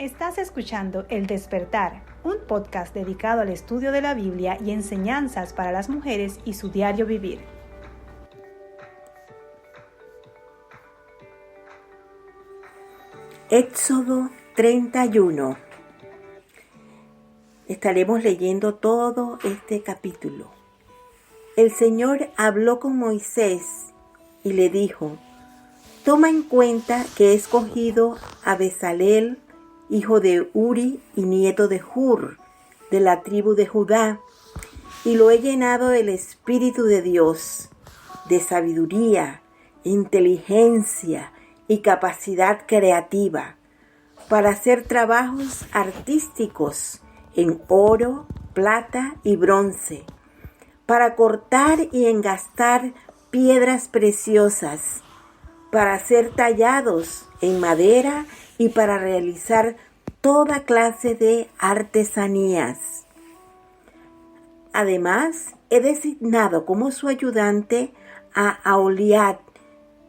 Estás escuchando El Despertar, un podcast dedicado al estudio de la Biblia y enseñanzas para las mujeres y su diario vivir. Éxodo 31. Estaremos leyendo todo este capítulo. El Señor habló con Moisés y le dijo: toma en cuenta que he escogido a Bezalel, hijo de Uri y nieto de Hur, de la tribu de Judá, y lo he llenado del Espíritu de Dios, de sabiduría, inteligencia y capacidad creativa, para hacer trabajos artísticos en oro, plata y bronce, para cortar y engastar piedras preciosas, para ser tallados en madera y para realizar toda clase de artesanías. Además, he designado como su ayudante a Aholiab,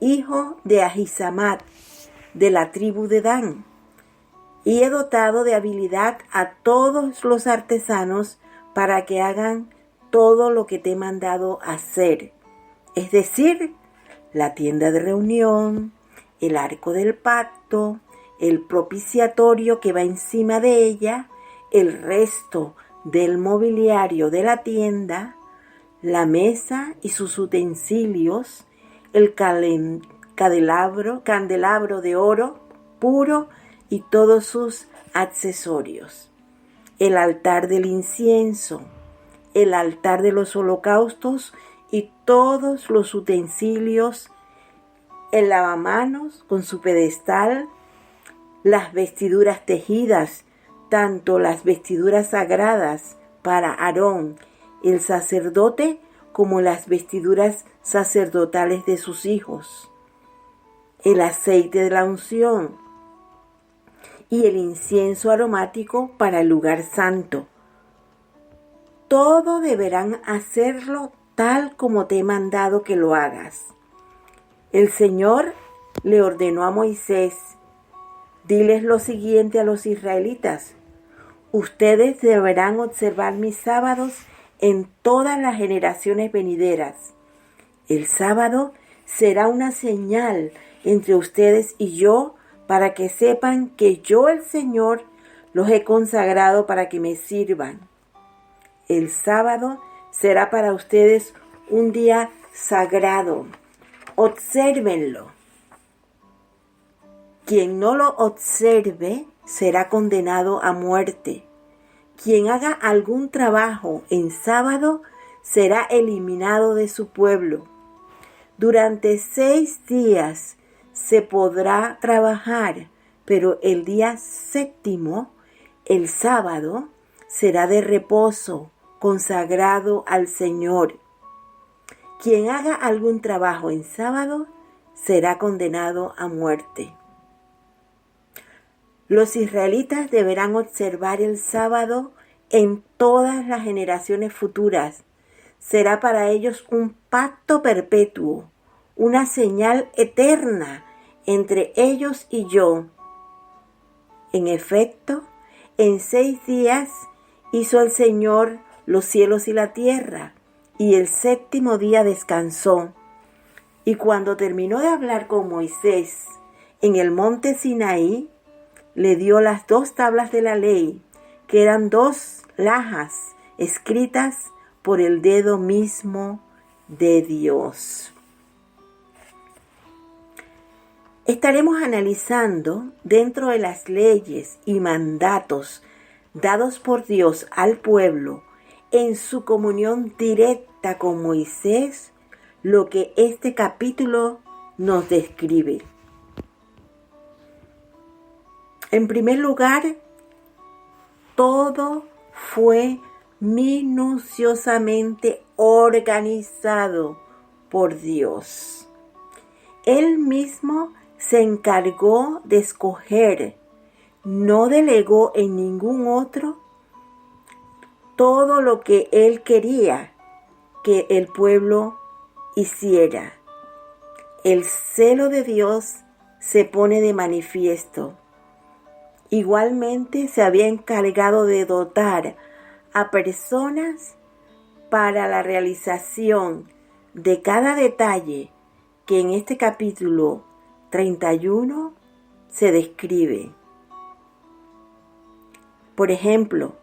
hijo de Ahisamat, de la tribu de Dan, y he dotado de habilidad a todos los artesanos para que hagan todo lo que te he mandado hacer, es decir, la tienda de reunión, el arco del pacto, el propiciatorio que va encima de ella, el resto del mobiliario de la tienda, la mesa y sus utensilios, el candelabro de oro puro y todos sus accesorios, el altar del incienso, el altar de los holocaustos y todos los utensilios, el lavamanos con su pedestal, las vestiduras tejidas, tanto las vestiduras sagradas para Aarón, el sacerdote, como las vestiduras sacerdotales de sus hijos, el aceite de la unción y el incienso aromático para el lugar santo. Todo deberán hacerlo tal como te he mandado que lo hagas. El Señor le ordenó a Moisés: diles lo siguiente a los israelitas: ustedes deberán observar mis sábados en todas las generaciones venideras. El sábado será una señal entre ustedes y yo, para que sepan que yo, el Señor, los he consagrado para que me sirvan. El sábado será para ustedes un día sagrado. Obsérvenlo. Quien no lo observe será condenado a muerte. Quien haga algún trabajo en sábado será eliminado de su pueblo. Durante 6 días se podrá trabajar, pero el día séptimo, el sábado, será de reposo, consagrado al Señor. Quien haga algún trabajo en sábado será condenado a muerte. Los israelitas deberán observar el sábado en todas las generaciones futuras. Será para ellos un pacto perpetuo, una señal eterna entre ellos y yo. En efecto, en 6 días hizo el Señor los cielos y la tierra, y el séptimo día descansó. Y cuando terminó de hablar con Moisés en el monte Sinaí, le dio las 2 tablas de la ley, que eran 2 lajas escritas por el dedo mismo de Dios. Estaremos analizando dentro de las leyes y mandatos dados por Dios al pueblo en su comunión directa con Moisés, lo que este capítulo nos describe. En primer lugar, todo fue minuciosamente organizado por Dios. Él mismo se encargó de escoger, no delegó en ningún otro todo lo que Él quería que el pueblo hiciera. El celo de Dios se pone de manifiesto Igualmente se había encargado de dotar a personas para la realización de cada detalle que en este capítulo 31 se describe. Por ejemplo,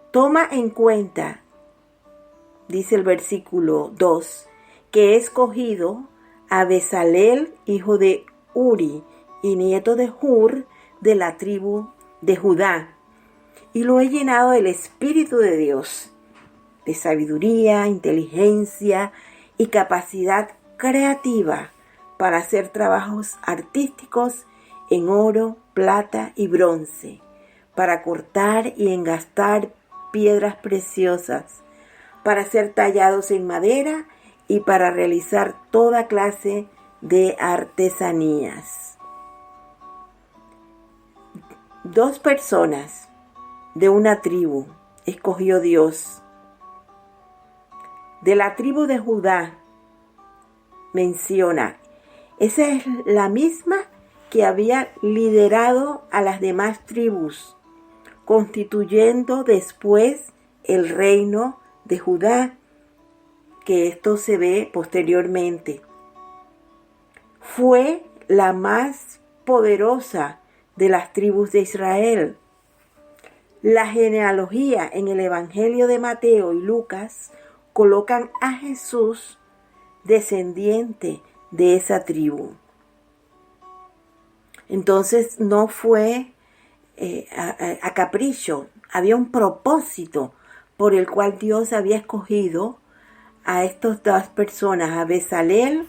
toma en cuenta, dice el versículo 2, que he escogido a Bezalel, hijo de Uri y nieto de Hur, de la tribu de Judá, y lo he llenado del Espíritu de Dios, de sabiduría, inteligencia y capacidad creativa para hacer trabajos artísticos en oro, plata y bronce, para cortar y engastar piedras preciosas, para ser tallados en madera y para realizar toda clase de artesanías. 2 personas de una tribu escogió Dios. De la tribu de Judá menciona, esa es la misma que había liderado a las demás tribus, constituyendo después el reino de Judá, que esto se ve posteriormente. Fue la más poderosa de las tribus de Israel. La genealogía en el Evangelio de Mateo y Lucas colocan a Jesús descendiente de esa tribu. Entonces no fue a capricho, había un propósito por el cual Dios había escogido a estas 2 personas, a Bezalel,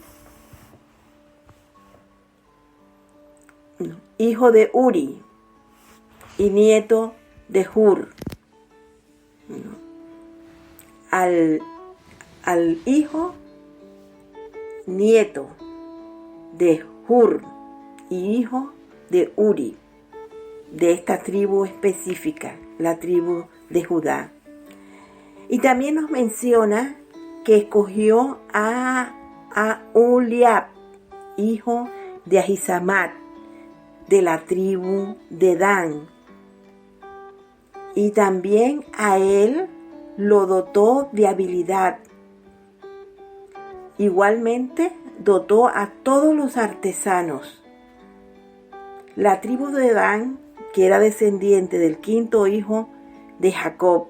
hijo de Uri y nieto de Hur, al hijo nieto de Hur y hijo de Uri, de esta tribu específica, la tribu de Judá. Y también nos menciona que escogió a Uliab, hijo de Ahisamat, de la tribu de Dan. Y también a él lo dotó de habilidad. Igualmente dotó a todos los artesanos. La tribu de Dan, que era descendiente del 5º hijo de Jacob.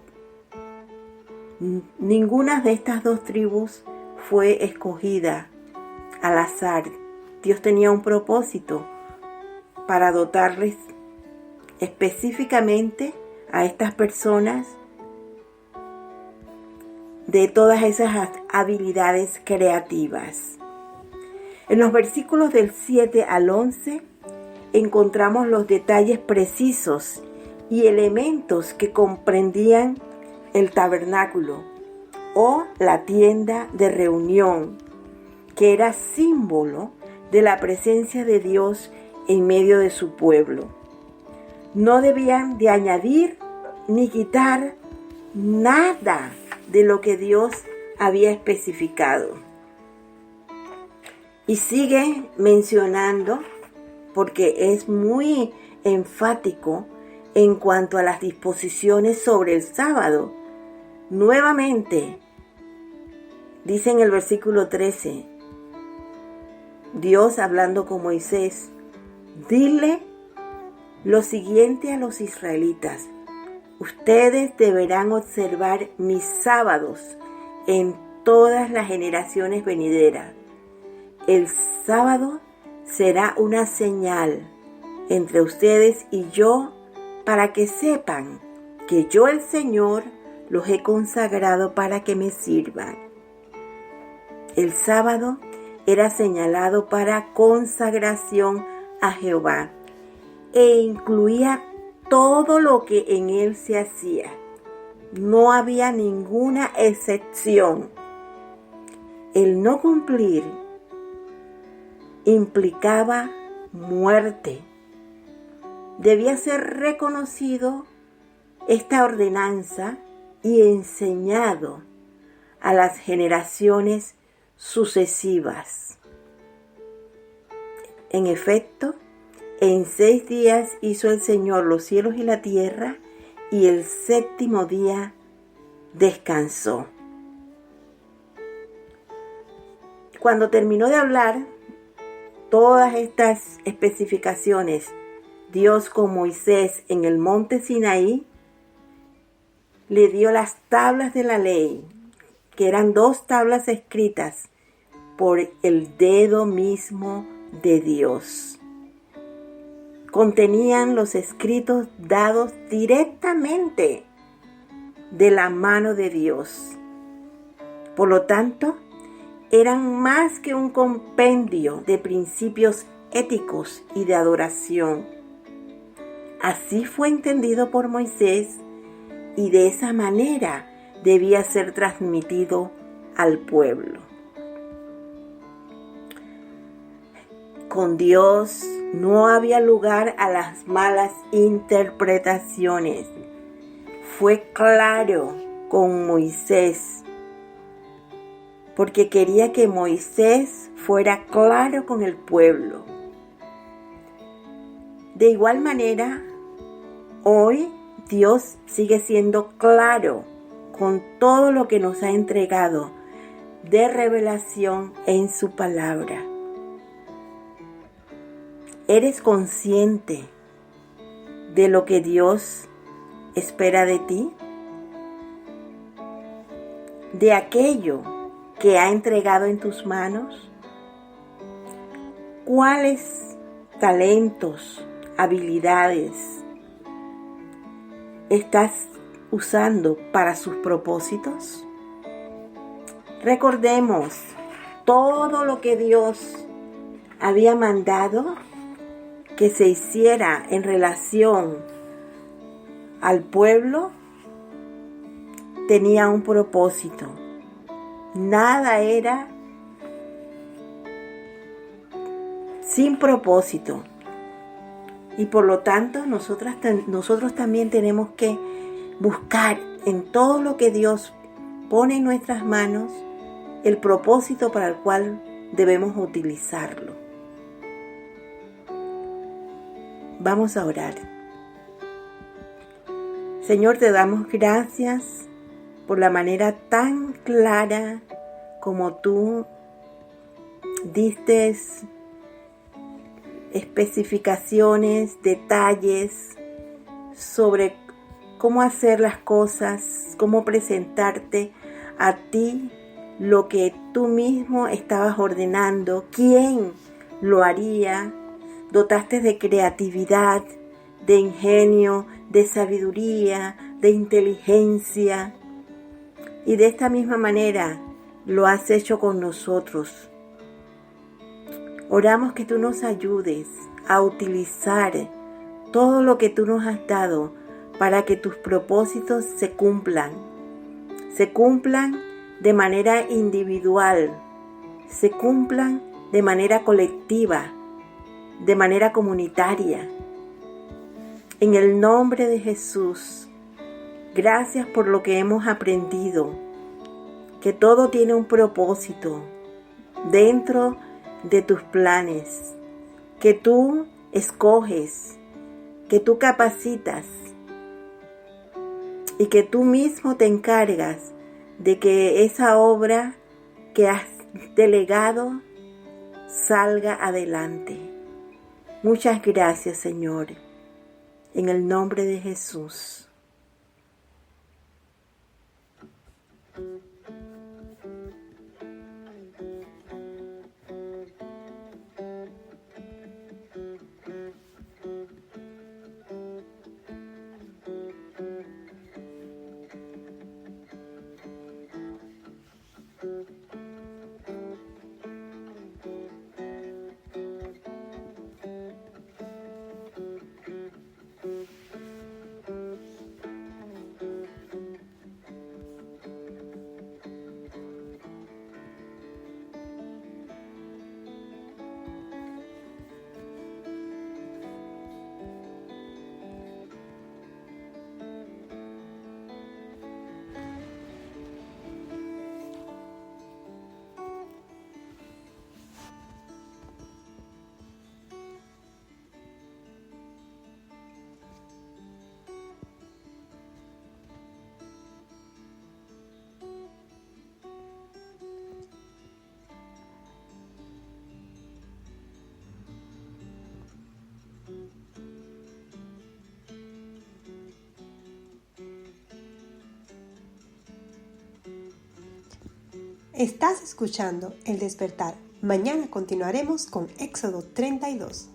Ninguna de estas 2 tribus fue escogida al azar. Dios tenía un propósito para dotarles específicamente a estas personas de todas esas habilidades creativas. En los versículos del 7 al 11 encontramos los detalles precisos y elementos que comprendían el tabernáculo o la tienda de reunión, que era símbolo de la presencia de Dios en medio de su pueblo. No debían de añadir ni quitar nada de lo que Dios había especificado. Y sigue mencionando, porque es muy enfático en cuanto a las disposiciones sobre el sábado. Nuevamente, dice en el versículo 13, Dios hablando con Moisés, dile lo siguiente a los israelitas: ustedes deberán observar mis sábados en todas las generaciones venideras. El sábado será una señal entre ustedes y yo, para que sepan que yo, el Señor, los he consagrado para que me sirvan. El sábado era señalado para consagración a Jehová e incluía todo lo que en él se hacía. No había ninguna excepción. El no cumplir implicaba muerte. Debía ser reconocido esta ordenanza y enseñado a las generaciones sucesivas. En efecto, En 6 días hizo el Señor los cielos y la tierra, y el 7º día descansó. Cuando terminó de hablar todas estas especificaciones, Dios con Moisés en el monte Sinaí, le dio las tablas de la ley, que eran 2 tablas escritas por el dedo mismo de Dios. Contenían los escritos dados directamente de la mano de Dios. Por lo tanto, eran más que un compendio de principios éticos y de adoración. Así fue entendido por Moisés, y de esa manera debía ser transmitido al pueblo. Con Dios no había lugar a las malas interpretaciones. Fue claro con Moisés, porque quería que Moisés fuera claro con el pueblo. De igual manera, hoy Dios sigue siendo claro con todo lo que nos ha entregado de revelación en su palabra. ¿Eres consciente de lo que Dios espera de ti? ¿De aquello que ha entregado en tus manos? ¿Cuáles talentos, habilidades estás usando para sus propósitos? Recordemos todo lo que Dios había mandado que se hiciera en relación al pueblo. Tenía un propósito. Nada era sin propósito. Y por lo tanto, nosotros también tenemos que buscar en todo lo que Dios pone en nuestras manos el propósito para el cual debemos utilizarlo. Vamos a orar. Señor, te damos gracias por la manera tan clara como tú diste especificaciones, detalles sobre cómo hacer las cosas, cómo presentarte a ti lo que tú mismo estabas ordenando, quién lo haría. Dotaste de creatividad, de ingenio, de sabiduría, de inteligencia. Y de esta misma manera lo has hecho con nosotros. Oramos que tú nos ayudes a utilizar todo lo que tú nos has dado para que tus propósitos se cumplan. Se cumplan de manera individual, se cumplan de manera colectiva, de manera comunitaria. En el nombre de Jesús, gracias por lo que hemos aprendido, que todo tiene un propósito dentro de tus planes, que tú escoges, que tú capacitas y que tú mismo te encargas de que esa obra que has delegado salga adelante. Muchas gracias, Señor, en el nombre de Jesús. Estás escuchando El Despertar. Mañana continuaremos con Éxodo 32.